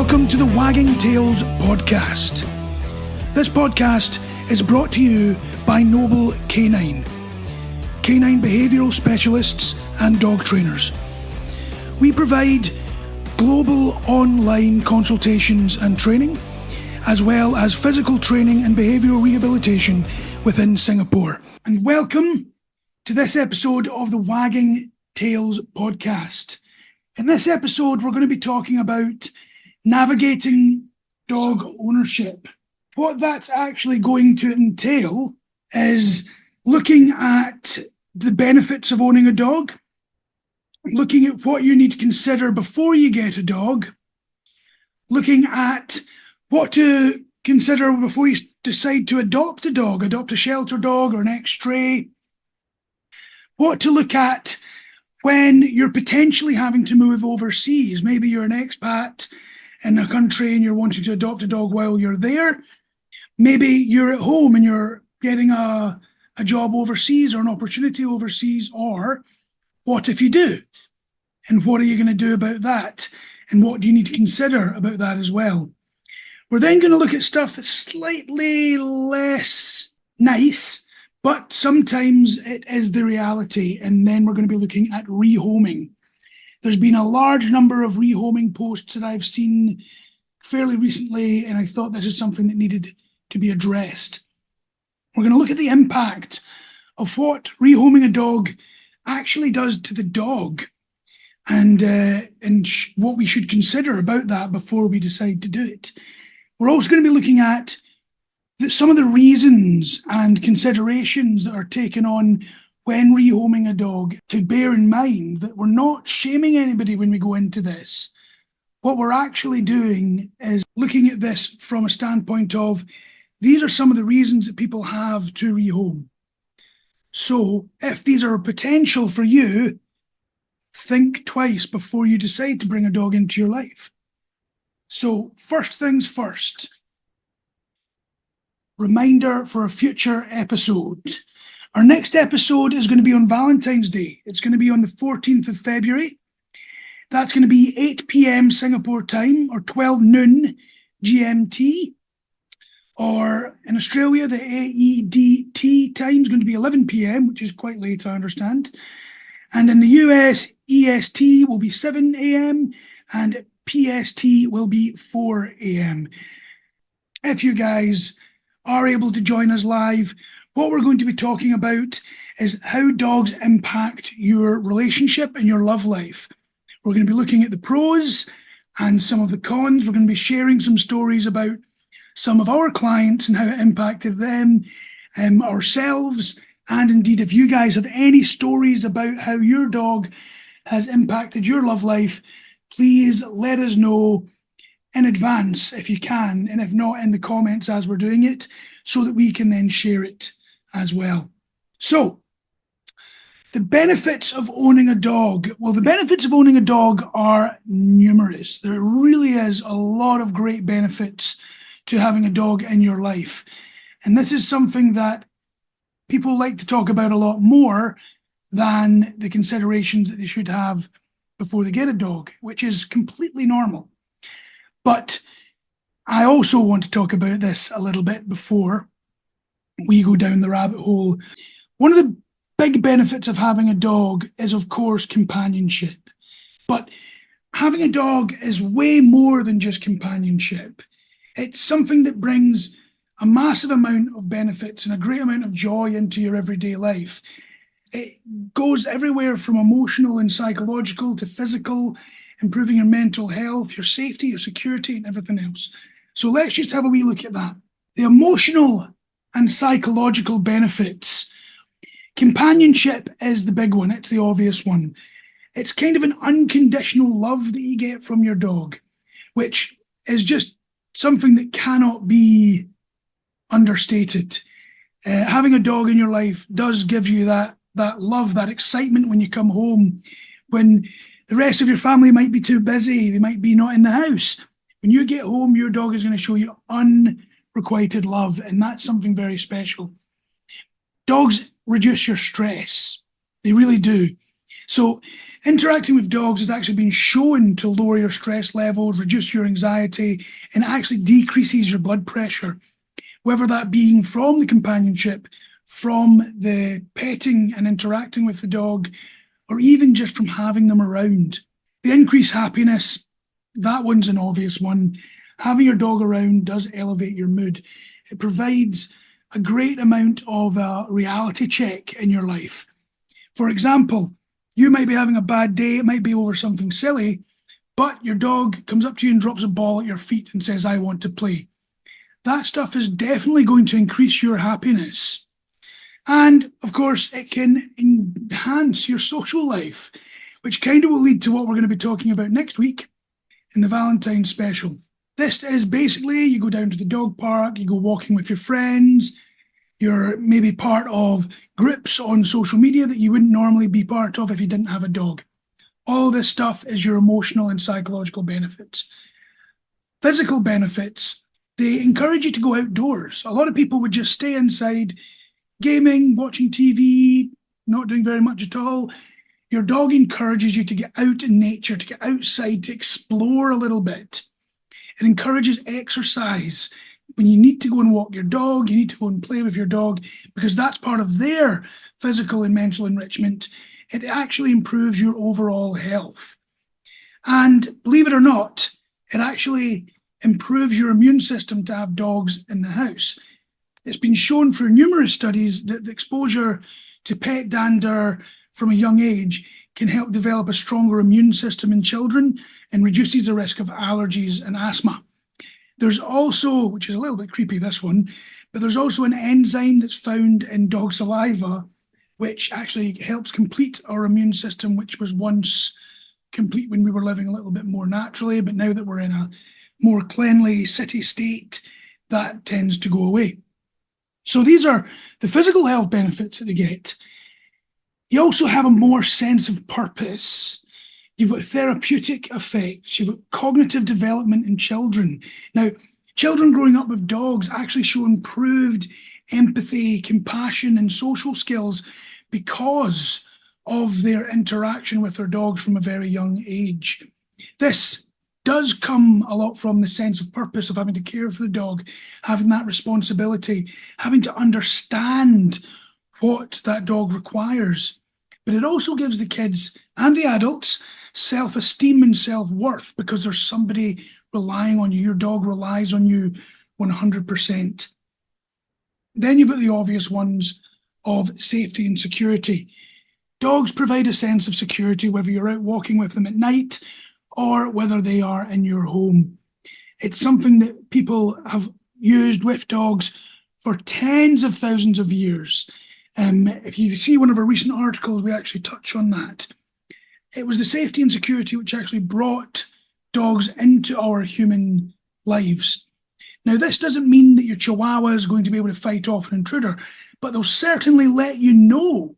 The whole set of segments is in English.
Welcome to the Wagging Tails podcast. This podcast is brought to you by Noble Canine behavioural specialists and dog trainers. We provide global online consultations and training, as well as physical training and behavioural rehabilitation within Singapore. And welcome to this episode of the Wagging Tails podcast. In this episode, we're going to be talking about navigating dog ownership. What that's actually going to entail is looking at the benefits of owning a dog, looking at what you need to consider before you get a dog, looking at what to consider before you decide to adopt a dog, adopt a shelter dog or an ex-stray, what to look at when you're potentially having to move overseas. Maybe you're an expat in a country and you're wanting to adopt a dog while you're there. Maybe you're at home and you're getting a job overseas or an opportunity overseas, or what if you do? And what are you going to do about that? And what do you need to consider about that as well? We're then going to look at stuff that's slightly less nice, but sometimes it is the reality. And then we're going to be looking at rehoming. There's been a large number of rehoming posts that I've seen fairly recently, and I thought this is something that needed to be addressed. We're going to look at the impact of what rehoming a dog actually does to the dog, and what we should consider about that before we decide to do it. We're also going to be looking at some of the reasons and considerations that are taken on when rehoming a dog, to bear in mind that we're not shaming anybody when we go into this. What we're actually doing is looking at this from a standpoint of, these are some of the reasons that people have to rehome. So if these are a potential for you, think twice before you decide to bring a dog into your life. So first things first, reminder for a future episode. Our next episode is going to be on Valentine's Day. It's going to be on the 14th of February. That's going to be 8 p.m. Singapore time, or 12 noon GMT. Or in Australia, the AEDT time is going to be 11 p.m, which is quite late, I understand. And in the US, EST will be 7 a.m. and PST will be 4 a.m. If you guys are able to join us live, what we're going to be talking about is how dogs impact your relationship and your love life. We're going to be looking at the pros and some of the cons. We're going to be sharing some stories about some of our clients and how it impacted them, ourselves. And indeed, if you guys have any stories about how your dog has impacted your love life, please let us know in advance if you can, and if not, in the comments as we're doing it, so that we can then share it as well. So, the benefits of owning a dog. Well, the benefits of owning a dog are numerous. There really is a lot of great benefits to having a dog in your life. And this is something that people like to talk about a lot more than the considerations that they should have before they get a dog, which is completely normal. But I also want to talk about this a little bit before we go down the rabbit hole. One of the big benefits of having a dog is, of course, companionship. But having a dog is way more than just companionship. It's something that brings a massive amount of benefits and a great amount of joy into your everyday life. It goes everywhere from emotional and psychological to physical, improving your mental health, your safety, your security, and everything else. So let's just have a wee look at that. The emotional and psychological benefits. Companionship is the big one. It's the obvious one. It's kind of an unconditional love that you get from your dog, which is just something that cannot be understated. Having a dog in your life does give you that love, that excitement when you come home, when the rest of your family might be too busy, they might be not in the house. When you get home, your dog is going to show you unrequited love, and that's something very special. Dogs reduce your stress. They really do. So Interacting with dogs has actually been shown to lower your stress levels, reduce your anxiety, and it actually decreases your blood pressure, whether that being from the companionship, from the petting and interacting with the dog, or even just from having them around. The increased happiness, that one's an obvious one. Having your dog around does elevate your mood. It provides a great amount of a reality check in your life. For example, you might be having a bad day, it might be over something silly, but your dog comes up to you and drops a ball at your feet and says, "I want to play." That stuff is definitely going to increase your happiness. And of course, it can enhance your social life, which kind of will lead to what we're going to be talking about next week in the Valentine special. This is basically, you go down to the dog park, you go walking with your friends, you're maybe part of groups on social media that you wouldn't normally be part of if you didn't have a dog. All this stuff is your emotional and psychological benefits. Physical benefits, they encourage you to go outdoors. A lot of people would just stay inside, gaming, watching TV, not doing very much at all. Your dog encourages you to get out in nature, to get outside, to explore a little bit. It encourages exercise. When you need to go and walk your dog, you need to go and play with your dog, because that's part of their physical and mental enrichment. It actually improves your overall health. And believe it or not, it actually improves your immune system to have dogs in the house. It's been shown through numerous studies that the exposure to pet dander from a young age can help develop a stronger immune system in children and reduces the risk of allergies and asthma. There's also, which is a little bit creepy, this one, but there's also an enzyme that's found in dog saliva, which actually helps complete our immune system, which was once complete when we were living a little bit more naturally, but now that we're in a more cleanly city state, that tends to go away. So these are the physical health benefits that they get. You also have a more sense of purpose. You've got therapeutic effects. You've got cognitive development in children. Now, children growing up with dogs actually show improved empathy, compassion, and social skills because of their interaction with their dogs from a very young age. This does come a lot from the sense of purpose of having to care for the dog, having that responsibility, having to understand what that dog requires. But it also gives the kids and the adults self-esteem and self-worth because there's somebody relying on you. Your dog relies on you 100%. Then you've got the obvious ones of safety and security. Dogs provide a sense of security, whether you're out walking with them at night or whether they are in your home. It's something that people have used with dogs for tens of thousands of years. If you see one of our recent articles, we actually touch on that. It was the safety and security which actually brought dogs into our human lives. Now, this doesn't mean that your Chihuahua is going to be able to fight off an intruder, but they'll certainly let you know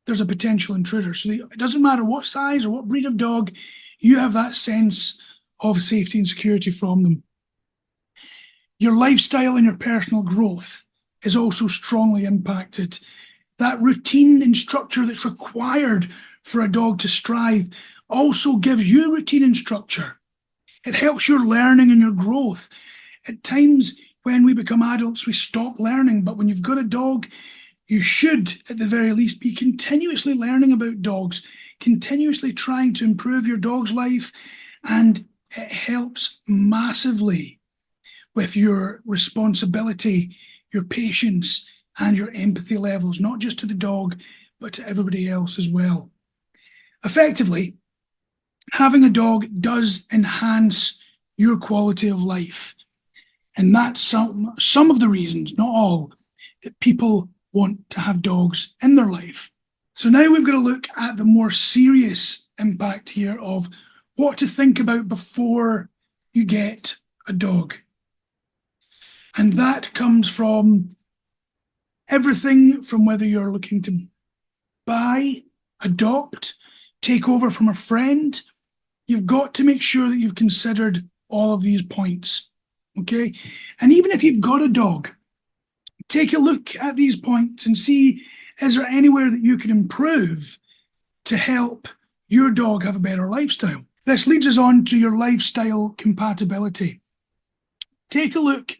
there's a potential intruder. So it doesn't matter what size or what breed of dog, you have that sense of safety and security from them. Your lifestyle and your personal growth is also strongly impacted. That routine and structure that's required for a dog to strive also gives you routine and structure. It helps your learning and your growth. At times when we become adults, we stop learning, but when you've got a dog, you should, at the very least, be continuously learning about dogs, continuously trying to improve your dog's life, and it helps massively with your responsibility, your patience, and your empathy levels, not just to the dog, but to everybody else as well. Effectively, having a dog does enhance your quality of life. And that's some of the reasons, not all, that people want to have dogs in their life. So now we've got to look at the more serious impact here of what to think about before you get a dog. And that comes from everything from whether you're looking to buy, adopt, take over from a friend. You've got to make sure that you've considered all of these points, okay? And even if you've got a dog, take a look at these points and see, is there anywhere that you can improve to help your dog have a better lifestyle. This leads us on to your lifestyle compatibility. Take a look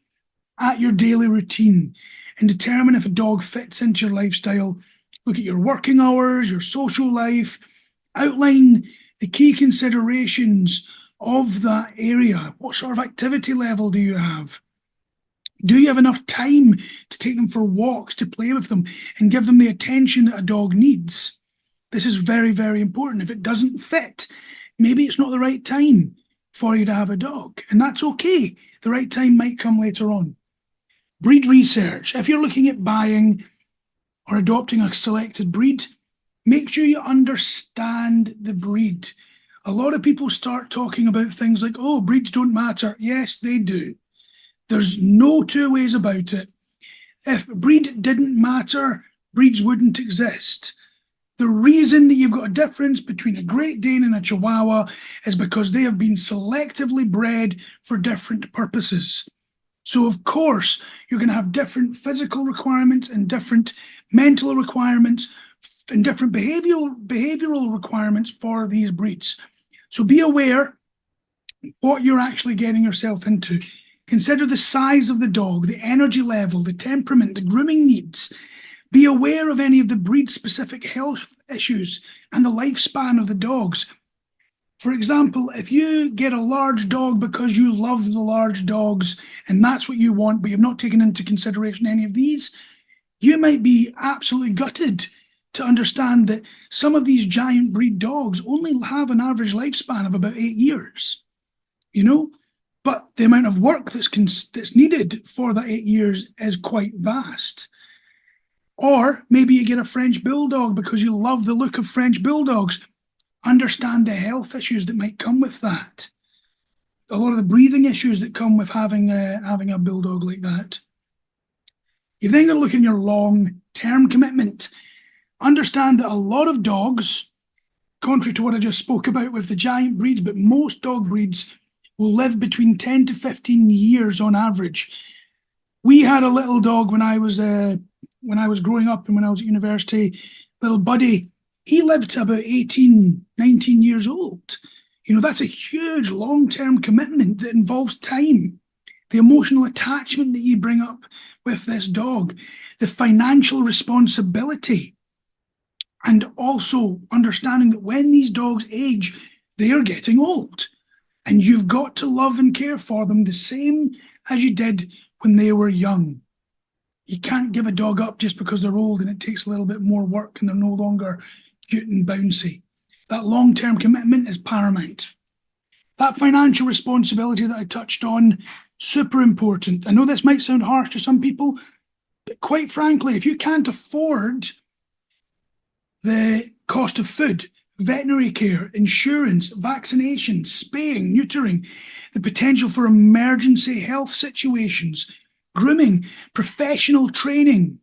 at your daily routine and determine if a dog fits into your lifestyle. Look at your working hours, your social life, outline the key considerations of that area. What sort of activity level do you have? Do you have enough time to take them for walks, to play with them, and give them the attention that a dog needs? This is very, very important. If it doesn't fit, maybe it's not the right time for you to have a dog, and that's okay. The right time might come later on. Breed research. If you're looking at buying or adopting a selected breed, make sure you understand the breed. A lot of people start talking about things like, oh, breeds don't matter. Yes, they do. There's no two ways about it. If breed didn't matter, breeds wouldn't exist. The reason that you've got a difference between a Great Dane and a Chihuahua is because they have been selectively bred for different purposes. So, of course, you're going to have different physical requirements and different mental requirements and different behavioral requirements for these breeds. So be aware what you're actually getting yourself into. Consider the size of the dog, the energy level, the temperament, the grooming needs. Be aware of any of the breed-specific health issues and the lifespan of the dogs. For example, if you get a large dog because you love the large dogs and that's what you want, but you've not taken into consideration any of these, you might be absolutely gutted to understand that some of these giant breed dogs only have an average lifespan of about 8 years, but the amount of work that's needed for that 8 years is quite vast. Or maybe you get a French Bulldog because you love the look of French Bulldogs. Understand the health issues that might come with that. A lot of the breathing issues that come with having a Bulldog like that. You've then got to look in your long-term commitment. Understand that a lot of dogs, contrary to what I just spoke about with the giant breeds, but most dog breeds will live between 10 to 15 years on average. We had a little dog when I was growing up and when I was at university, little Buddy. He lived to about 18, 19 years old. That's a huge long-term commitment that involves time, the emotional attachment that you bring up with this dog, the financial responsibility, and also understanding that when these dogs age, they are getting old. And you've got to love and care for them the same as you did when they were young. You can't give a dog up just because they're old and it takes a little bit more work and they're no longer cute and bouncy. That long-term commitment is paramount. That financial responsibility that I touched on, super important. I know this might sound harsh to some people, but quite frankly, if you can't afford the cost of food, veterinary care, insurance, vaccinations, spaying, neutering, the potential for emergency health situations, grooming, professional training,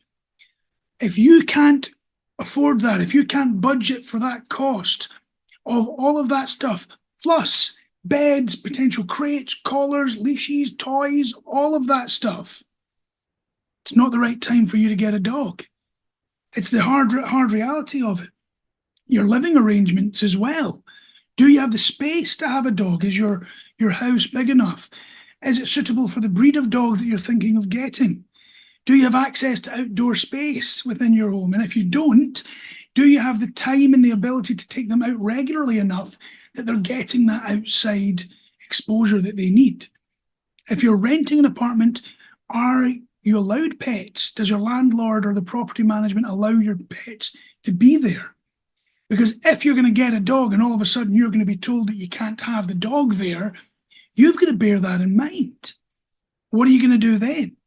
if you can't afford that, if you can't budget for that cost of all of that stuff, plus beds, potential crates, collars, leashes, toys, all of that stuff, it's not the right time for you to get a dog. It's the hard reality of it. Your living arrangements as well. Do you have the space to have a dog? Is your house big enough? Is it suitable for the breed of dog that you're thinking of getting? Do you have access to outdoor space within your home? And if you don't, do you have the time and the ability to take them out regularly enough that they're getting that outside exposure that they need? If you're renting an apartment, are you allowed pets? Does your landlord or the property management allow your pets to be there? Because if you're going to get a dog and all of a sudden you're going to be told that you can't have the dog there, you've got to bear that in mind. What are you going to do then?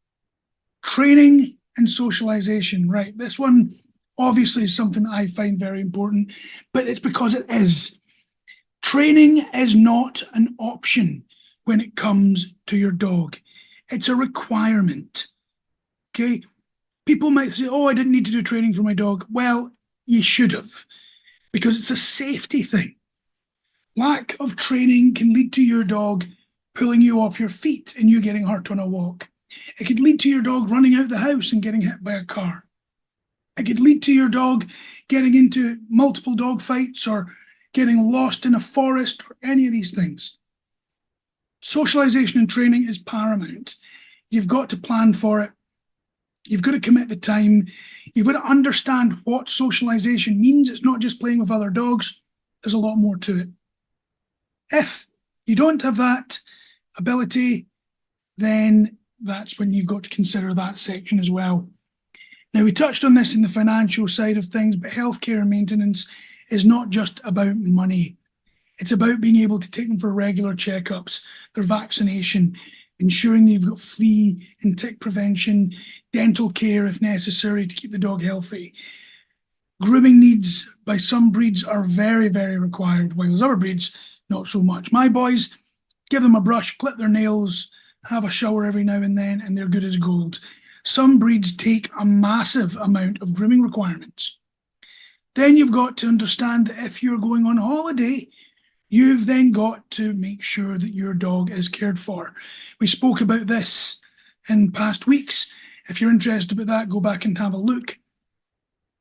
Training and socialization, right? This one obviously is something that I find very important, but it's because it is. Training is not an option when it comes to your dog. It's a requirement, okay? People might say, oh, I didn't need to do training for my dog. Well, you should have, because it's a safety thing. Lack of training can lead to your dog pulling you off your feet and you getting hurt on a walk. It could lead to your dog running out the house and getting hit by a car. It could lead to your dog getting into multiple dog fights or getting lost in a forest, or any of these things. Socialization and training is paramount. You've got to plan for it. You've got to commit the time. You've got to understand what socialization means. It's not just playing with other dogs. There's a lot more to it. If you don't have that ability, then that's when you've got to consider that section as well. Now, we touched on this in the financial side of things, but healthcare and maintenance is not just about money. It's about being able to take them for regular checkups, their vaccination, ensuring they've got flea and tick prevention, dental care if necessary to keep the dog healthy. Grooming needs by some breeds are very, very required, while other breeds, not so much. My boys, give them a brush, clip their nails, have a shower every now and then, and they're good as gold. Some breeds take a massive amount of grooming requirements. Then you've got to understand that if you're going on holiday, you've then got to make sure that your dog is cared for. We spoke about this in past weeks. If you're interested about that, go back and have a look.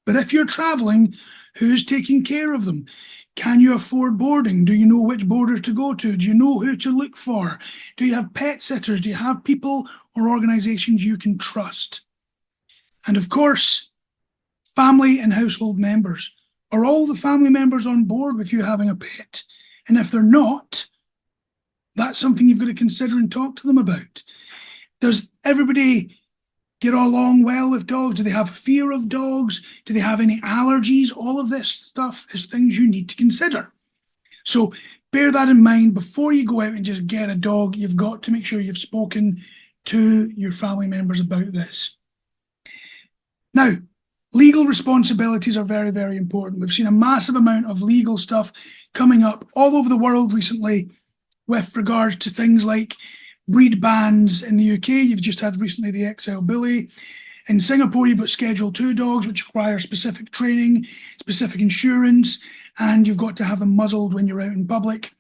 But if you're traveling, who's taking care of them? Can you afford boarding? Do you know which boarders to go to? Do you know who to look for? Do you have pet sitters? Do you have people or organizations you can trust? And of course, family and household members. Are all the family members on board with you having a pet? And if they're not, that's something you've got to consider and talk to them about. Does everybody get along well with dogs? Do they have fear of dogs? Do they have any allergies? All of this stuff is things you need to consider. So bear that in mind before you go out and just get a dog. You've got to make sure you've spoken to your family members about this. Now, legal responsibilities are very, very important. We've seen a massive amount of legal stuff coming up all over the world recently with regards to things like breed bans in the UK. You've just had recently the XL Bully. In Singapore, you've got Schedule 2 dogs, which require specific training, specific insurance, and you've got to have them muzzled when you're out in public.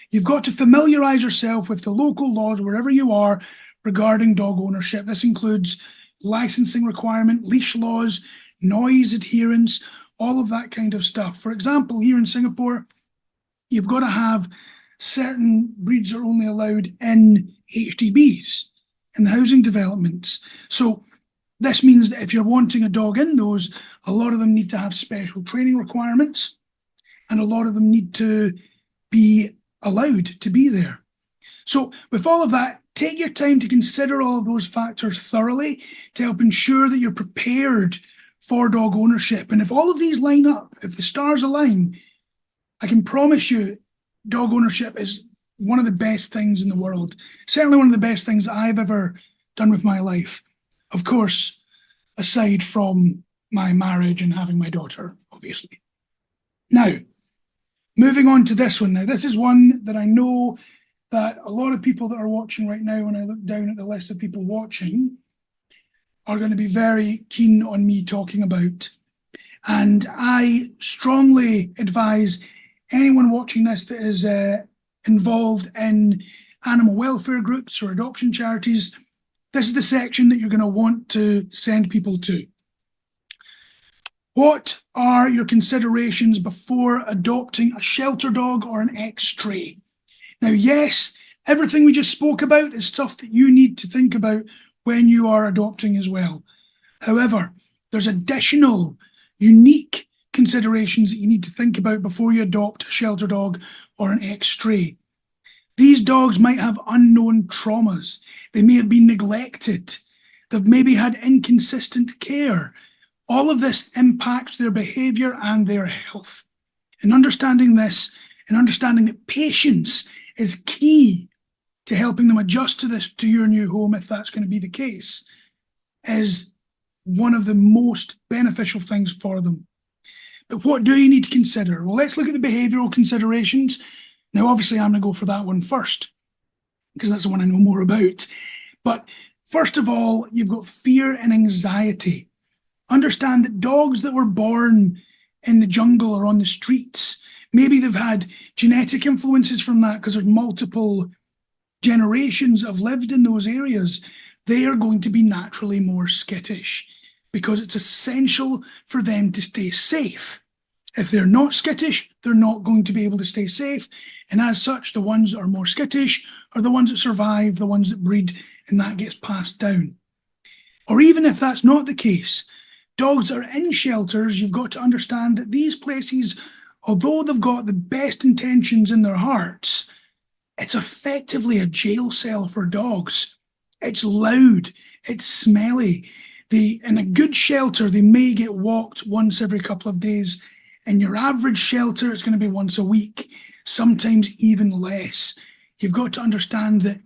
You've got to familiarise yourself with the local laws wherever you are regarding dog ownership. This includes licensing requirement, leash laws, noise adherence, all of that kind of stuff. For example, here in Singapore, you've got to have certain breeds are only allowed in HDBs, in the housing developments. So this means that if you're wanting a dog in those, a lot of them need to have special training requirements, and a lot of them need to be allowed to be there. So with all of that, take your time to consider all of those factors thoroughly to help ensure that you're prepared for dog ownership. And if all of these line up, if the stars align, I can promise you dog ownership is one of the best things in the world. Certainly one of the best things I've ever done with my life. Of course, aside from my marriage and having my daughter, obviously. Now, moving on to this one. Now, this is one that I know that a lot of people that are watching right now, when I look down at the list of people watching, are going to be very keen on me talking about. And I strongly advise anyone watching this that is involved in animal welfare groups or adoption charities, this is the section that you're going to want to send people to. What are your considerations before adopting a shelter dog or an ex-stray? Now, yes, everything we just spoke about is stuff that you need to think about when you are adopting as well. However, there's additional unique considerations that you need to think about before you adopt a shelter dog or an ex-stray. These dogs might have unknown traumas. They may have been neglected. They've maybe had inconsistent care. All of this impacts their behaviour and their health. And understanding this and understanding that patience is key to helping them adjust to your new home, if that's going to be the case, is one of the most beneficial things for them. But what do you need to consider? Well, let's look at the behavioural considerations. Now, obviously, I'm going to go for that one first, because that's the one I know more about. But first of all, you've got fear and anxiety. Understand that dogs that were born in the jungle or on the streets, maybe they've had genetic influences from that because there's multiple generations have lived in those areas. They are going to be naturally more skittish because it's essential for them to stay safe. If they're not skittish, they're not going to be able to stay safe. And as such, the ones that are more skittish are the ones that survive, the ones that breed, and that gets passed down. Or even if that's not the case, dogs that are in shelters, you've got to understand that these places, although they've got the best intentions in their hearts, it's effectively a jail cell for dogs. It's loud, it's smelly. In a good shelter, they may get walked once every couple of days. In your average shelter, it's going to be once a week, sometimes even less. You've got to understand that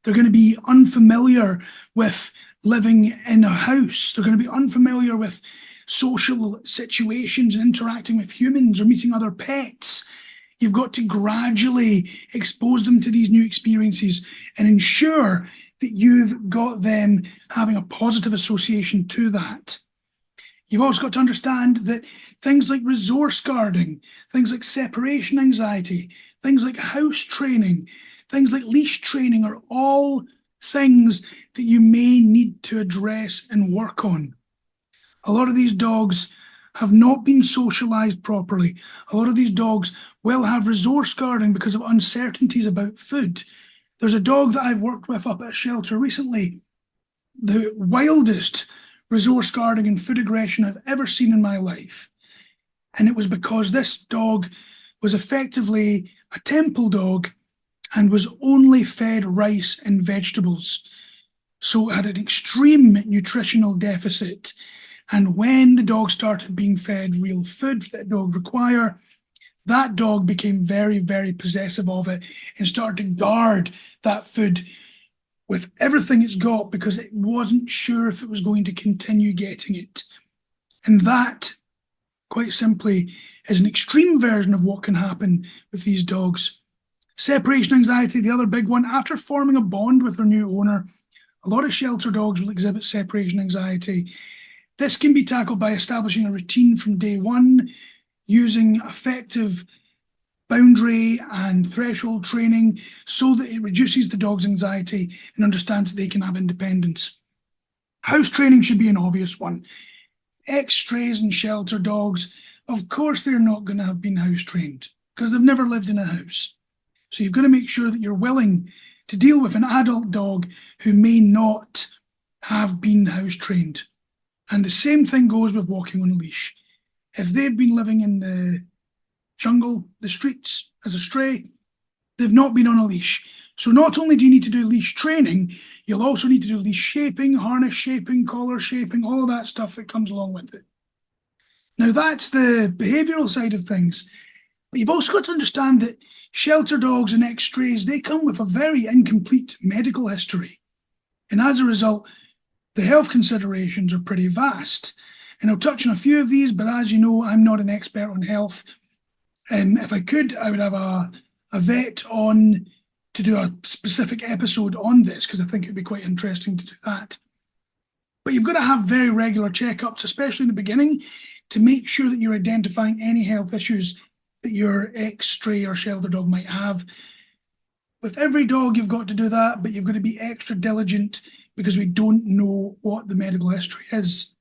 they're going to be unfamiliar with living in a house. They're going to be unfamiliar with social situations and interacting with humans or meeting other pets. You've got to gradually expose them to these new experiences and ensure that you've got them having a positive association to that. You've also got to understand that things like resource guarding, things like separation anxiety, things like house training, things like leash training are all things that you may need to address and work on. A lot of these dogs have not been socialized properly. A lot of these dogs will have resource guarding because of uncertainties about food. There's a dog that I've worked with up at a shelter recently, the wildest resource guarding and food aggression I've ever seen in my life. And it was because this dog was effectively a temple dog and was only fed rice and vegetables. So it had an extreme nutritional deficit. And when the dog started being fed real food that dog require, that dog became very, very possessive of it and started to guard that food with everything it's got because it wasn't sure if it was going to continue getting it. And that, quite simply, is an extreme version of what can happen with these dogs. Separation anxiety, the other big one. After forming a bond with their new owner, a lot of shelter dogs will exhibit separation anxiety. This can be tackled by establishing a routine from day one, using effective boundary and threshold training so that it reduces the dog's anxiety and understands that they can have independence. House training should be an obvious one. Ex-strays and shelter dogs, of course they're not going to have been house trained because they've never lived in a house. So you've got to make sure that you're willing to deal with an adult dog who may not have been house trained. And the same thing goes with walking on a leash. If they've been living in the jungle, the streets, as a stray, they've not been on a leash. So not only do you need to do leash training, you'll also need to do leash shaping, harness shaping, collar shaping, all of that stuff that comes along with it. Now that's the behavioural side of things. But you've also got to understand that shelter dogs and ex-strays, they come with a very incomplete medical history. And as a result, the health considerations are pretty vast. And I'll touch on a few of these, but as you know, I'm not an expert on health. If I could, I would have a vet on to do a specific episode on this because I think it'd be quite interesting to do that. But you've got to have very regular checkups, especially in the beginning, to make sure that you're identifying any health issues that your ex-stray or shelter dog might have. With every dog, you've got to do that, but you've got to be extra diligent because we don't know what the medical history is.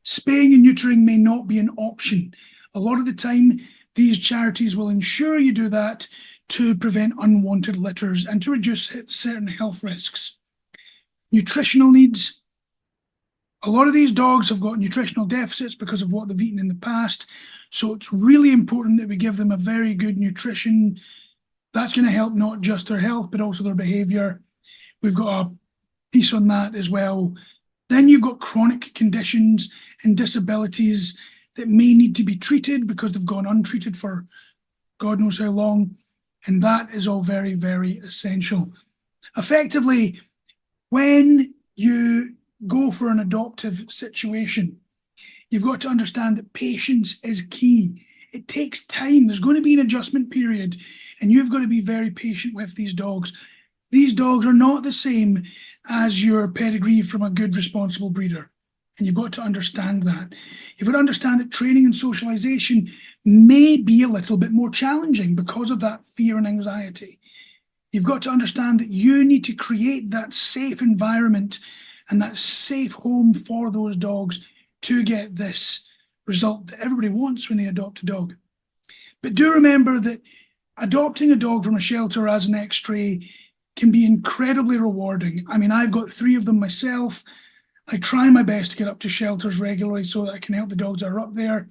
Spaying and neutering may not be an option. A lot of the time, these charities will ensure you do that to prevent unwanted litters and to reduce certain health risks. Nutritional needs. A lot of these dogs have got nutritional deficits because of what they've eaten in the past. So it's really important that we give them a very good nutrition. That's going to help not just their health, but also their behaviour. We've got a piece on that as well. Then you've got chronic conditions and disabilities that may need to be treated because they've gone untreated for God knows how long. And that is all very, very essential. Effectively, when you go for an adoptive situation, you've got to understand that patience is key. It takes time. There's going to be an adjustment period, and you've got to be very patient with these dogs. These dogs are not the same as your pedigree from a good, responsible breeder. And you've got to understand that. You've got to understand that training and socialization may be a little bit more challenging because of that fear and anxiety. You've got to understand that you need to create that safe environment and that safe home for those dogs to get this result that everybody wants when they adopt a dog. But do remember that adopting a dog from a shelter as an ex-stray can be incredibly rewarding. I mean, I've got 3 of them myself. I try my best to get up to shelters regularly so that I can help the dogs that are up there.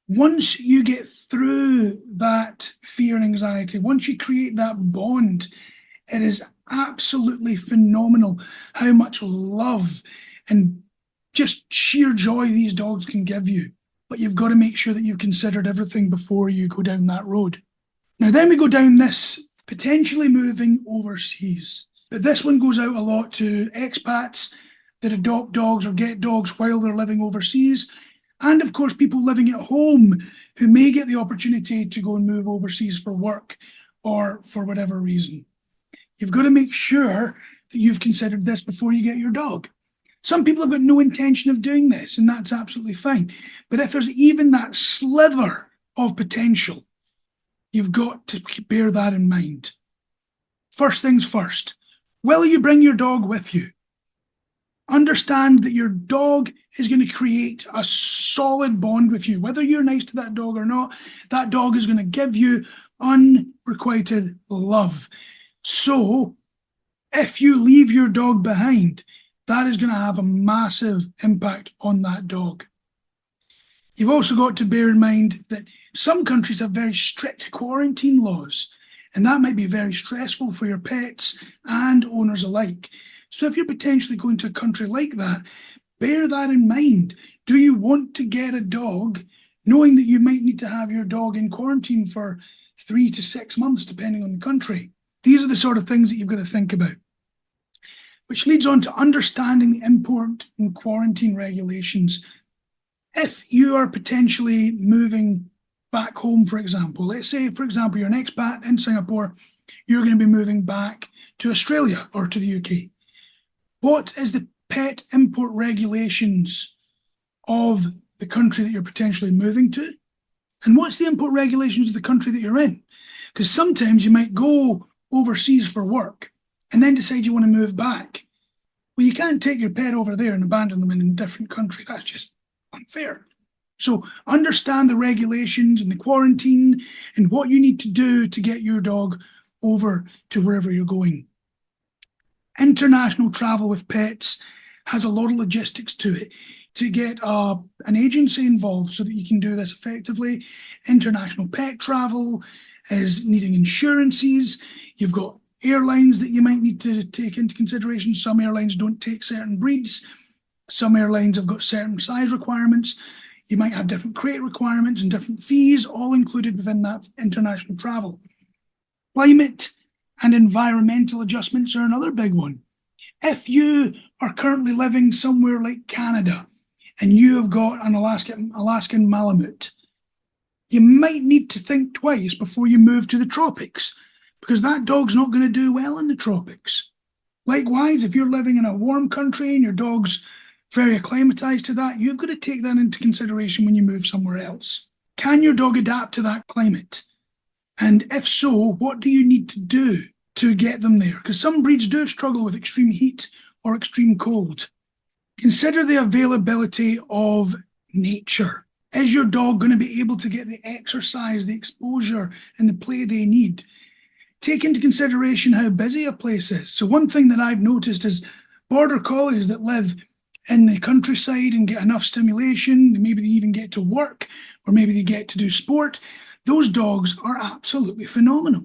Once you get through that fear and anxiety, once you create that bond, it is absolutely phenomenal how much love and just sheer joy these dogs can give you. But you've got to make sure that you've considered everything before you go down that road. Now, then we go down this potentially moving overseas. But this one goes out a lot to expats that adopt dogs or get dogs while they're living overseas. And of course, people living at home who may get the opportunity to go and move overseas for work or for whatever reason. You've got to make sure that you've considered this before you get your dog. Some people have got no intention of doing this, and that's absolutely fine. But if there's even that sliver of potential, you've got to bear that in mind. First things first, will you bring your dog with you? Understand that your dog is going to create a solid bond with you. Whether you're nice to that dog or not, that dog is going to give you unrequited love. So if you leave your dog behind, that is going to have a massive impact on that dog. You've also got to bear in mind that some countries have very strict quarantine laws, and that might be very stressful for your pets and owners alike. So if you're potentially going to a country like that, bear that in mind. Do you want to get a dog knowing that you might need to have your dog in quarantine for 3 to 6 months, depending on the country? These are the sort of things that you've got to think about. Which leads on to understanding the import and quarantine regulations. If you are potentially moving back home, for example, let's say, for example, you're an expat in Singapore, you're going to be moving back to Australia or to the UK. What is the pet import regulations of the country that you're potentially moving to? And what's the import regulations of the country that you're in? Because sometimes you might go overseas for work and then decide you want to move back. Well, you can't take your pet over there and abandon them in a different country. That's just unfair. So understand the regulations and the quarantine and what you need to do to get your dog over to wherever you're going. International travel with pets has a lot of logistics to it. To get an agency involved so that you can do this effectively. International pet travel is needing insurances. You've got airlines that you might need to take into consideration. Some airlines don't take certain breeds. Some airlines have got certain size requirements. You might have different crate requirements and different fees, all included within that international travel. Climate and environmental adjustments are another big one. If you are currently living somewhere like Canada and you have got an Alaskan Malamute, you might need to think twice before you move to the tropics, because that dog's not going to do well in the tropics. Likewise, if you're living in a warm country and your dog's very acclimatized to that, you've got to take that into consideration when you move somewhere else. Can your dog adapt to that climate? And if so, what do you need to do to get them there? Because some breeds do struggle with extreme heat or extreme cold. Consider the availability of nature. Is your dog going to be able to get the exercise, the exposure, and the play they need? Take into consideration how busy a place is. So one thing that I've noticed is border collies that live in the countryside and get enough stimulation, maybe they even get to work, or maybe they get to do sport, those dogs are absolutely phenomenal.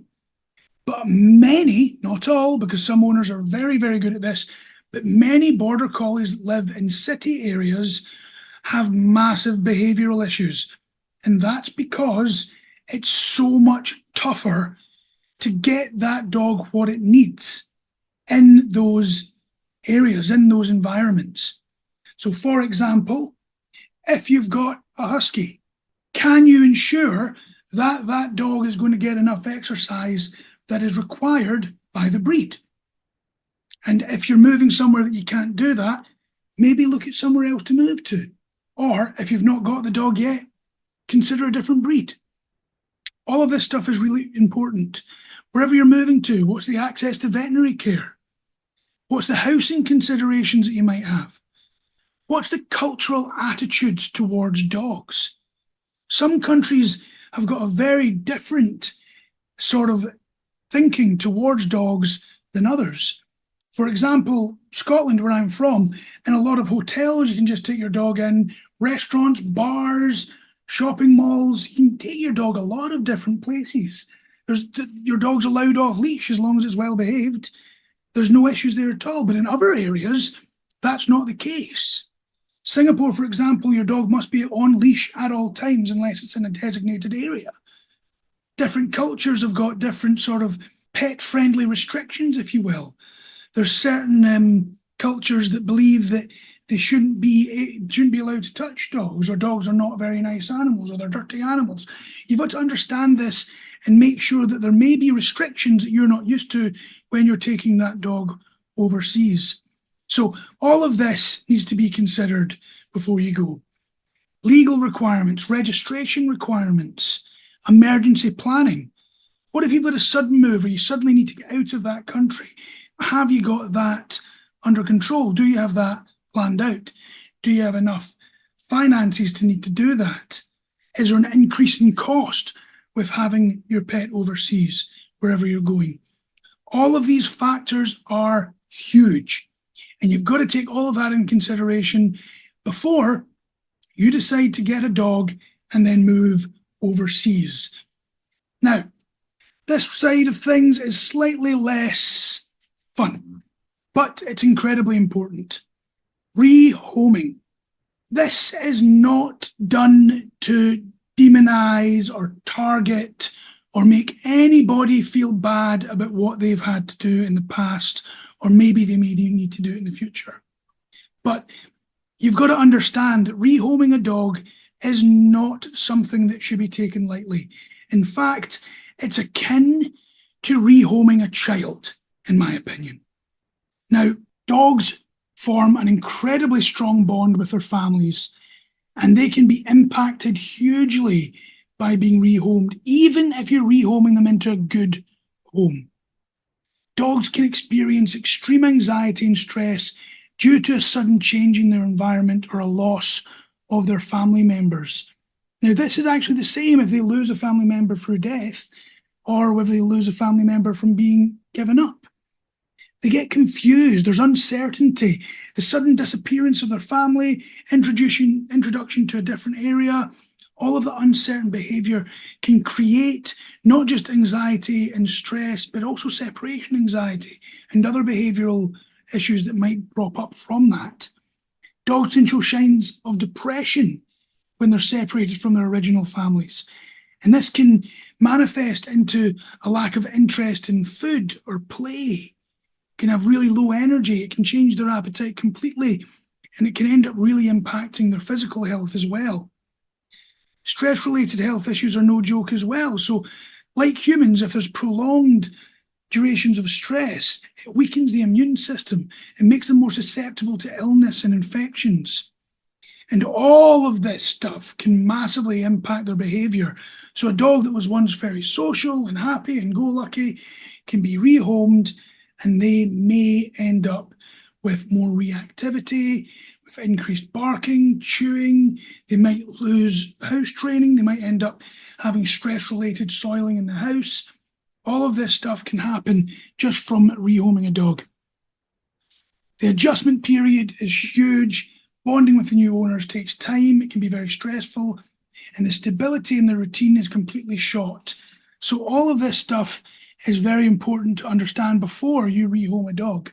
But many, not all, because some owners are very, very good at this, but many border collies that live in city areas have massive behavioural issues. And that's because it's so much tougher to get that dog what it needs in those areas, in those environments. So, for example, if you've got a husky, can you ensure that that dog is going to get enough exercise that is required by the breed? And if you're moving somewhere that you can't do that, maybe look at somewhere else to move to. Or if you've not got the dog yet, consider a different breed. All of this stuff is really important. Wherever you're moving to, what's the access to veterinary care? What's the housing considerations that you might have? What's the cultural attitudes towards dogs? Some countries have got a very different sort of thinking towards dogs than others. For example, Scotland, where I'm from, in a lot of hotels, you can just take your dog in, restaurants, bars, shopping malls. You can take your dog a lot of different places. Your dog's allowed off leash as long as it's well behaved. There's no issues there at all. But in other areas, that's not the case. Singapore, for example, your dog must be on leash at all times unless it's in a designated area. Different cultures have got different sort of pet-friendly restrictions, if you will. There's certain cultures that believe that they shouldn't be allowed to touch dogs, or dogs are not very nice animals, or they're dirty animals. You've got to understand this and make sure that there may be restrictions that you're not used to when you're taking that dog overseas. So all of this needs to be considered before you go. Legal requirements, registration requirements, emergency planning. What if you've got a sudden move or you suddenly need to get out of that country? Have you got that under control? Do you have that planned out? Do you have enough finances to need to do that? Is there an increase in cost with having your pet overseas, wherever you're going? All of these factors are huge, and you've got to take all of that in consideration before you decide to get a dog and then move overseas. Now, this side of things is slightly less fun, but it's incredibly important. Rehoming. This is not done to demonize or target or make anybody feel bad about what they've had to do in the past, or maybe they may need to do it in the future. But you've got to understand that rehoming a dog is not something that should be taken lightly. In fact, it's akin to rehoming a child, in my opinion. Now, dogs form an incredibly strong bond with their families, and they can be impacted hugely by being rehomed, even if you're rehoming them into a good home. Dogs can experience extreme anxiety and stress due to a sudden change in their environment or a loss of their family members. Now, this is actually the same if they lose a family member through death or if they lose a family member from being given up. They get confused, there's uncertainty, the sudden disappearance of their family, introduction to a different area. All of the uncertain behaviour can create not just anxiety and stress, but also separation anxiety and other behavioural issues that might crop up from that. Dogs can show signs of depression when they're separated from their original families. And this can manifest into a lack of interest in food or play. It can have really low energy. It can change their appetite completely. And it can end up really impacting their physical health as well. Stress-related health issues are no joke as well. So, like humans, if there's prolonged durations of stress, it weakens the immune system and makes them more susceptible to illness and infections. And all of this stuff can massively impact their behaviour. So a dog that was once very social and happy and go-lucky can be rehomed, and they may end up with more reactivity, with increased barking, chewing. They might lose house training. They might end up having stress-related soiling in the house. All of this stuff can happen just from rehoming a dog. The adjustment period is huge. Bonding with the new owners takes time. It can be very stressful. And the stability in the routine is completely shot. So all of this stuff is very important to understand before you rehome a dog.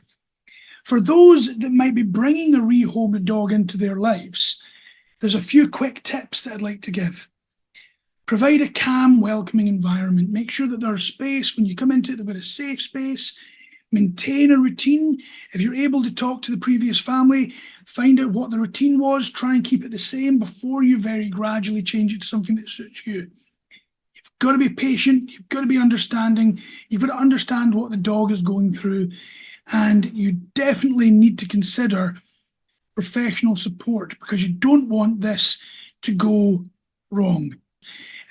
For those that might be bringing a rehomed dog into their lives, there's a few quick tips that I'd like to give. Provide a calm, welcoming environment. Make sure that there's space when you come into it, they've got a safe space. Maintain a routine. If you're able to talk to the previous family, find out what the routine was, try and keep it the same before you very gradually change it to something that suits you. You've got to be patient, you've got to be understanding, you've got to understand what the dog is going through, and you definitely need to consider professional support because you don't want this to go wrong.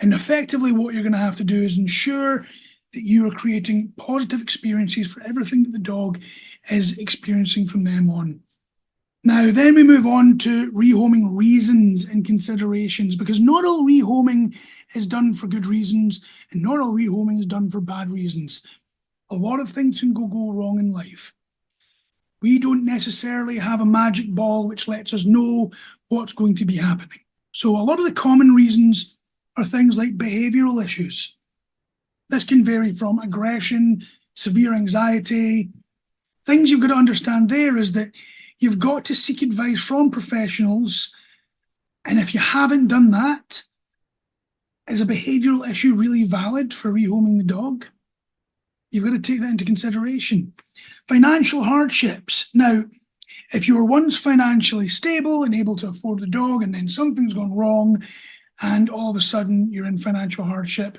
And effectively what you're going to have to do is ensure that you are creating positive experiences for everything that the dog is experiencing from them on. Now, then we move on to rehoming reasons and considerations, because not all rehoming is done for good reasons, and not all rehoming is done for bad reasons. A lot of things can go wrong in life. We don't necessarily have a magic ball which lets us know what's going to be happening. So a lot of the common reasons are things like behavioral issues. This can vary from aggression, severe anxiety. Things you've got to understand there is that you've got to seek advice from professionals. And if you haven't done that, is a behavioral issue really valid for rehoming the dog? You've got to take that into consideration. Financial hardships. Now, if you were once financially stable and able to afford the dog, and then something's gone wrong, and all of a sudden you're in financial hardship,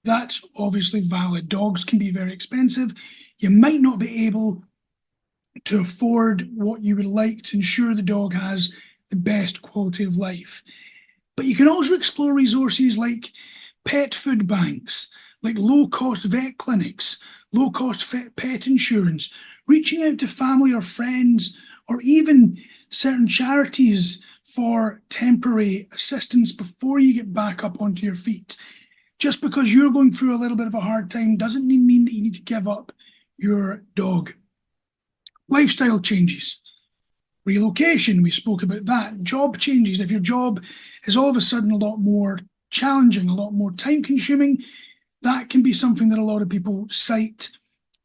that's obviously valid. Dogs can be very expensive. You might not be able to afford what you would like to ensure the dog has the best quality of life. But you can also explore resources like pet food banks, like low-cost vet clinics, low-cost pet insurance, reaching out to family or friends, or even certain charities for temporary assistance before you get back up onto your feet. Just because you're going through a little bit of a hard time doesn't mean that you need to give up your dog. Lifestyle changes. Relocation, we spoke about that. Job changes. If your job is all of a sudden a lot more challenging, a lot more time-consuming, that can be something that a lot of people cite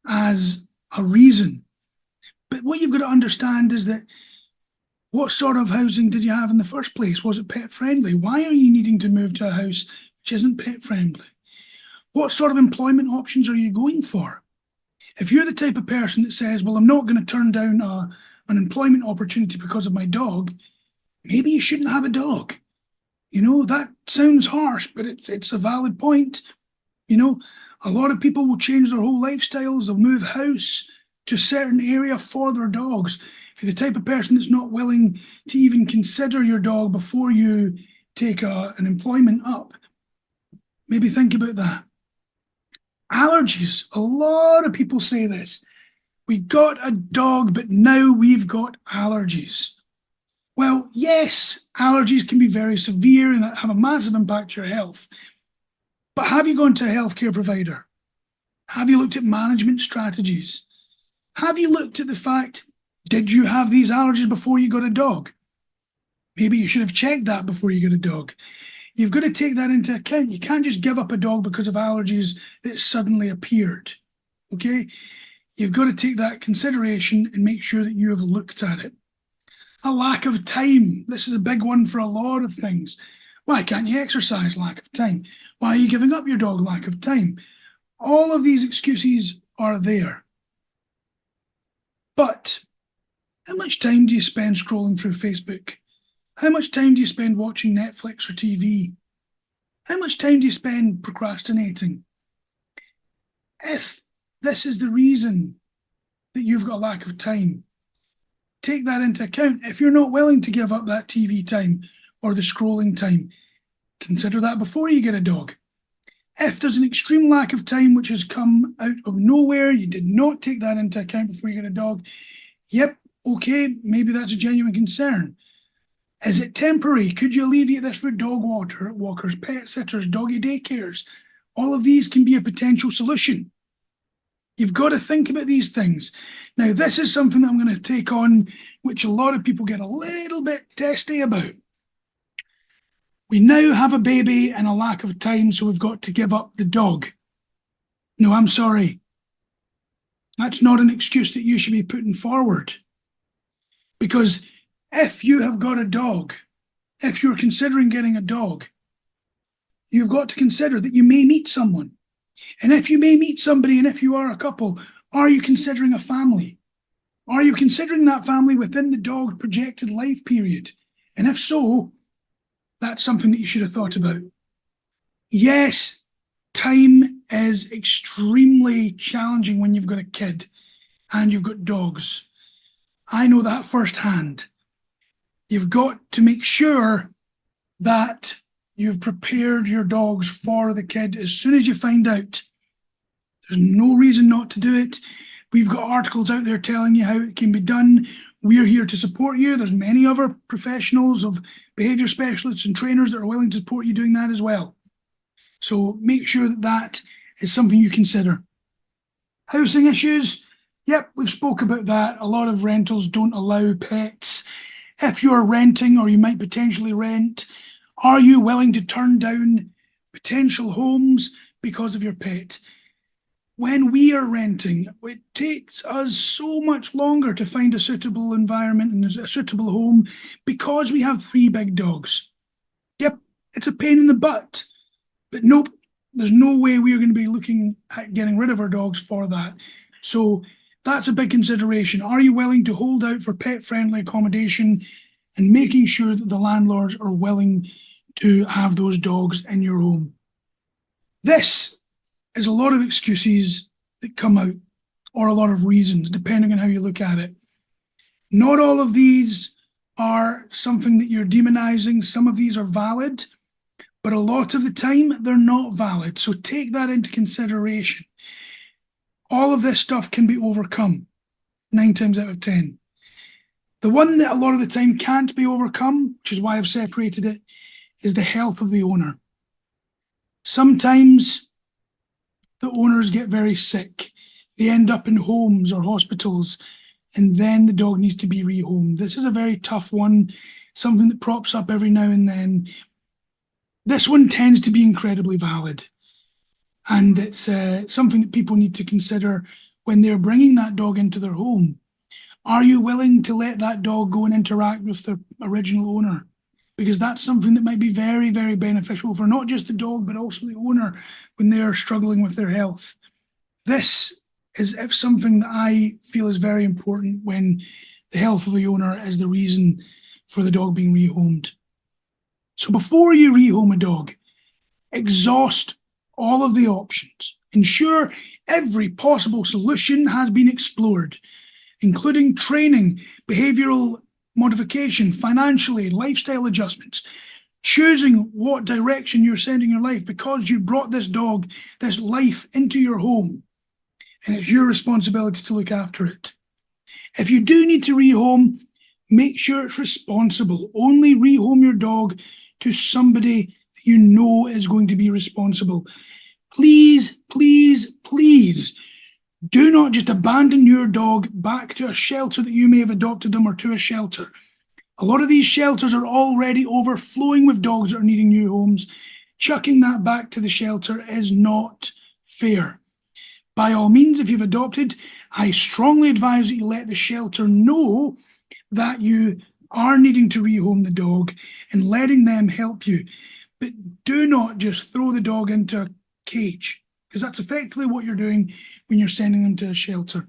as a reason. But what you've got to understand is that what sort of housing did you have in the first place? Was it pet friendly? Why are you needing to move to a house which isn't pet friendly? What sort of employment options are you going for? If you're the type of person that says, well, I'm not going to turn down an employment opportunity because of my dog, maybe you shouldn't have a dog. You know, that sounds harsh, but it's a valid point. You know, a lot of people will change their whole lifestyles. They'll move house to a certain area for their dogs. If you're the type of person that's not willing to even consider your dog before you take an employment up, maybe think about that. Allergies. A lot of people say this. We got a dog, but now we've got allergies. Well, yes, allergies can be very severe and have a massive impact on your health. But have you gone to a healthcare provider? Have you looked at management strategies? Have you looked at the fact, did you have these allergies before you got a dog? Maybe you should have checked that before you got a dog. You've got to take that into account. You can't just give up a dog because of allergies that suddenly appeared, okay? You've got to take that consideration and make sure that you have looked at it. A lack of time. This is a big one for a lot of things. Why can't you exercise? Lack of time. Why are you giving up your dog? Lack of time. All of these excuses are there. But how much time do you spend scrolling through Facebook? How much time do you spend watching Netflix or TV? How much time do you spend procrastinating? If this is the reason that you've got a lack of time, take that into account. If you're not willing to give up that TV time or the scrolling time, consider that before you get a dog. If there's an extreme lack of time which has come out of nowhere, you did not take that into account before you get a dog, yep, okay, maybe that's a genuine concern. Is it temporary? Could you alleviate this for dog walkers, pet sitters, doggy daycares? All of these can be a potential solution. You've got to think about these things. Now, this is something that I'm going to take on, which a lot of people get a little bit testy about. We now have a baby and a lack of time, so we've got to give up the dog. No, I'm sorry. That's not an excuse that you should be putting forward. Because if you have got a dog, if you're considering getting a dog, you've got to consider that you may meet someone. And if you may meet somebody, and if you are a couple, are you considering a family? Are you considering that family within the dog's projected life period? And if so, that's something that you should have thought about. Yes, time is extremely challenging when you've got a kid and you've got dogs. I know that firsthand. You've got to make sure that you've prepared your dogs for the kid as soon as you find out. There's no reason not to do it. We've got articles out there telling you how it can be done. we're here to support you. There's many other professionals of behavior specialists and trainers that are willing to support you doing that as well. So make sure that that is something you consider. Housing issues. Yep, we've spoke about that. A lot of rentals don't allow pets. If you're renting or you might potentially rent, are you willing to turn down potential homes because of your pet? When we are renting, it takes us so much longer to find a suitable environment and a suitable home because we have 3 big dogs. Yep, it's a pain in the butt, but nope, there's no way we're going to be looking at getting rid of our dogs for that. So that's a big consideration. Are you willing to hold out for pet-friendly accommodation and making sure that the landlords are willing to have those dogs in your home? This is a lot of excuses that come out, or a lot of reasons, depending on how you look at it. Not all of these are something that you're demonizing. Some of these are valid, but a lot of the time they're not valid. So take that into consideration. All of this stuff can be overcome 9 times out of 10. The one that a lot of the time can't be overcome, which is why I've separated it, is the health of the owner. Sometimes the owners get very sick. They end up in homes or hospitals, and then the dog needs to be rehomed. This is a very tough one, something that props up every now and then. This one tends to be incredibly valid, and it's something that people need to consider when they're bringing that dog into their home. Are you willing to let that dog go and interact with the original owner? Because that's something that might be very, very beneficial for not just the dog, but also the owner when they're struggling with their health. This is something that I feel is very important when the health of the owner is the reason for the dog being rehomed. So before you rehome a dog, exhaust all of the options. Ensure every possible solution has been explored, including training, behavioral modification, financially, lifestyle adjustments, choosing what direction you're sending your life because you brought this dog, this life into your home, and it's your responsibility to look after it. If you do need to rehome, make sure it's responsible. Only rehome your dog to somebody that you know is going to be responsible. Please, please, please do not just abandon your dog back to a shelter that you may have adopted them, or to a shelter. A lot of these shelters are already overflowing with dogs that are needing new homes. Chucking that back to the shelter is not fair. By all means, if you've adopted, I strongly advise that you let the shelter know that you are needing to rehome the dog and letting them help you. But do not just throw the dog into a cage, because that's effectively what you're doing when you're sending them to a shelter.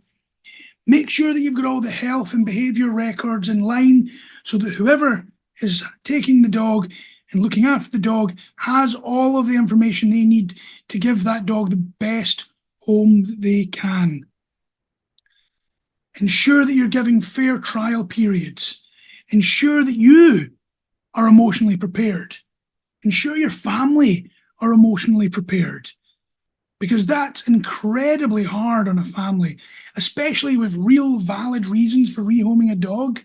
Make sure that you've got all the health and behavior records in line so that whoever is taking the dog and looking after the dog has all of the information they need to give that dog the best home that they can. Ensure that you're giving fair trial periods. Ensure that you are emotionally prepared. Ensure your family are emotionally prepared, because that's incredibly hard on a family, especially with real valid reasons for rehoming a dog.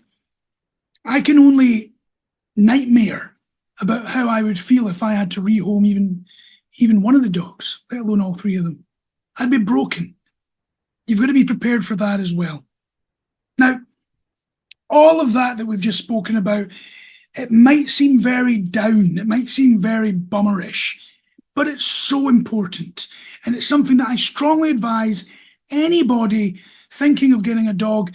I can only nightmare about how I would feel if I had to rehome even one of the dogs, let alone all 3 of them. I'd be broken. You've got to be prepared for that as well. Now, all of that we've just spoken about, it might seem very down, it might seem very bummerish, but it's so important. And it's something that I strongly advise anybody thinking of getting a dog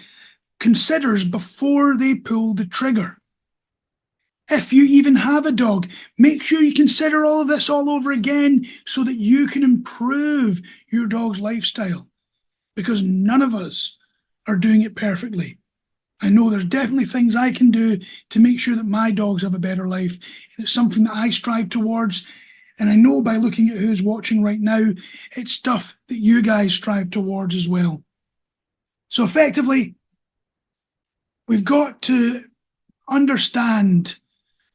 considers before they pull the trigger. If you even have a dog, make sure you consider all of this all over again so that you can improve your dog's lifestyle, because none of us are doing it perfectly. I know there's definitely things I can do to make sure that my dogs have a better life, and it's something that I strive towards. And I know by looking at who's watching right now, it's stuff that you guys strive towards as well. So effectively, we've got to understand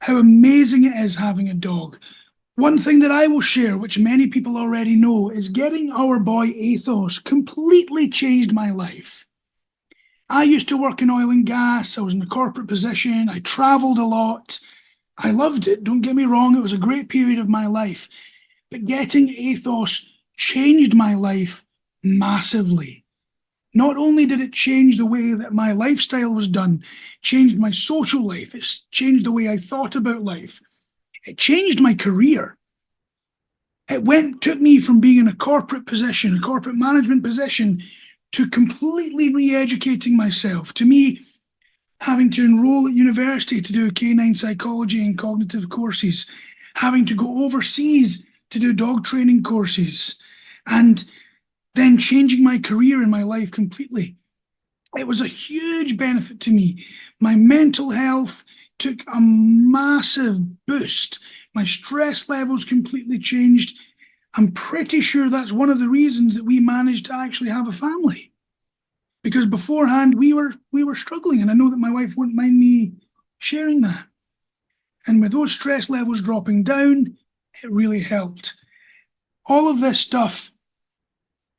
how amazing it is having a dog. One thing that I will share, which many people already know, is getting our boy Athos completely changed my life. I used to work in oil and gas. I was in a corporate position. I traveled a lot. I loved it. Don't get me wrong. It was a great period of my life. But getting Athos changed my life massively. Not only did it change the way that my lifestyle was done, changed my social life, it changed the way I thought about life. It changed my career. Took me from being in a corporate position, a corporate management position, to completely re-educating myself, to me having to enroll at university to do canine psychology and cognitive courses, having to go overseas to do dog training courses, and then changing my career and my life completely. It was a huge benefit to me. My mental health took a massive boost. My stress levels completely changed. I'm pretty sure that's one of the reasons that we managed to actually have a family. Because beforehand we were struggling, and I know that my wife wouldn't mind me sharing that. And with those stress levels dropping down, it really helped. All of this stuff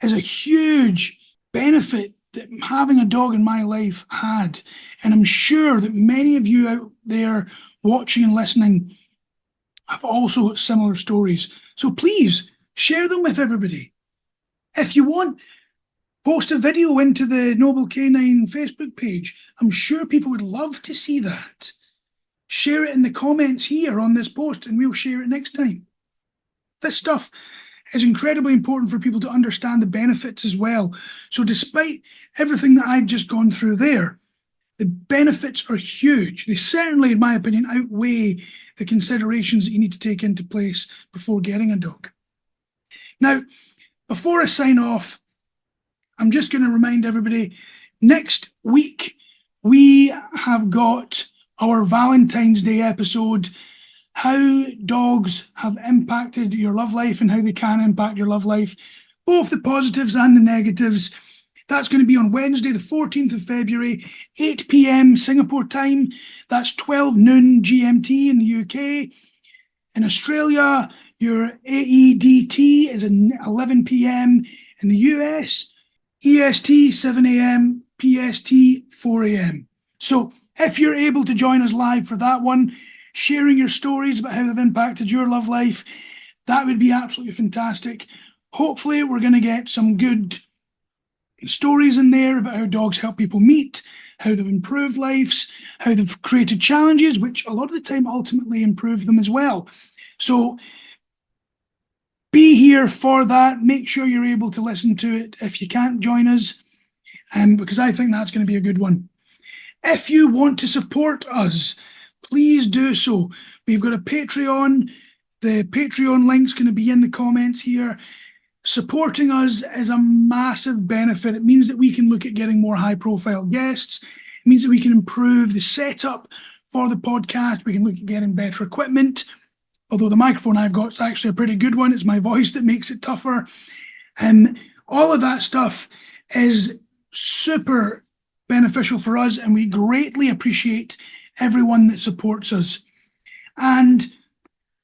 is a huge benefit that having a dog in my life had. And I'm sure that many of you out there watching and listening have also got similar stories. So please share them with everybody. If you want, post a video into the Noble Canine Facebook page. I'm sure people would love to see that. Share it in the comments here on this post and we'll share it next time. This stuff is incredibly important for people to understand the benefits as well. So despite everything that I've just gone through there, the benefits are huge. They certainly, in my opinion, outweigh the considerations that you need to take into place before getting a dog. Now, before I sign off, I'm just going to remind everybody, next week we have got our Valentine's Day episode, how dogs have impacted your love life and how they can impact your love life, both the positives and the negatives. That's going to be on Wednesday, the 14th of February, 8 p.m. Singapore time. That's 12 noon GMT in the UK. In Australia, your AEDT is at 11 p.m. In the US, EST 7 a.m., PST 4 a.m. So if you're able to join us live for that one, sharing your stories about how they've impacted your love life, that would be absolutely fantastic. Hopefully we're going to get some good stories in there about how dogs help people meet, how they've improved lives, how they've created challenges, which a lot of the time ultimately improve them as well. So be here for that. Make sure you're able to listen to it if you can't join us, because I think that's going to be a good one. If you want to support us, please do so. We've got a Patreon. The Patreon link's going to be in the comments here. Supporting us is a massive benefit. It means that we can look at getting more high-profile guests. It means that we can improve the setup for the podcast. We can look at getting better equipment. Although the microphone I've got is actually a pretty good one. It's my voice that makes it tougher. And all of that stuff is super beneficial for us, and we greatly appreciate everyone that supports us. And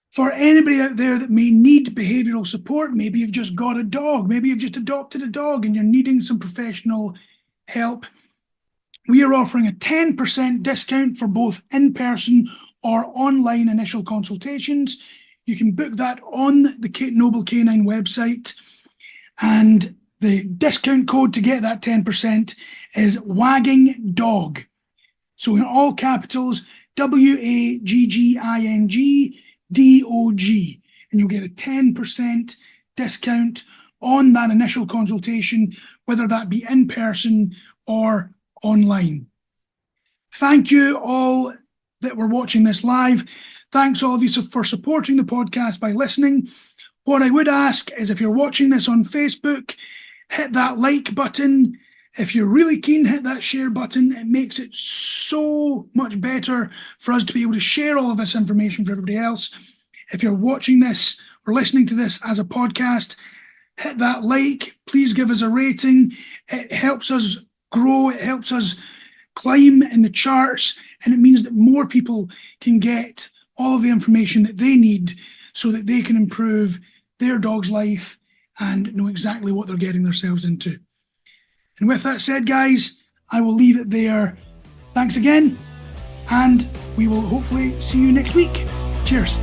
for anybody out there that may need behavioral support, maybe you've just got a dog, maybe you've just adopted a dog and you're needing some professional help, we are offering a 10% discount for both in-person or online initial consultations. You can book that on the Noble Canine website, and the discount code to get that 10% is Wagging Dog. So in all capitals, WAGGING DOG, and you'll get a 10% discount on that initial consultation, whether that be in person or online. Thank you all that were watching this live. Thanks all of you for supporting the podcast by listening. What I would ask is, if you're watching this on Facebook, hit that like button. If you're really keen, hit that share button. It makes it so much better for us to be able to share all of this information for everybody else. If you're watching this or listening to this as a podcast, hit that like. Please give us a rating. It helps us grow. It helps us climb in the charts, and it means that more people can get all of the information that they need so that they can improve their dog's life and know exactly what they're getting themselves into. And with that said, guys, I will leave it there. Thanks again, and we will hopefully see you next week. Cheers.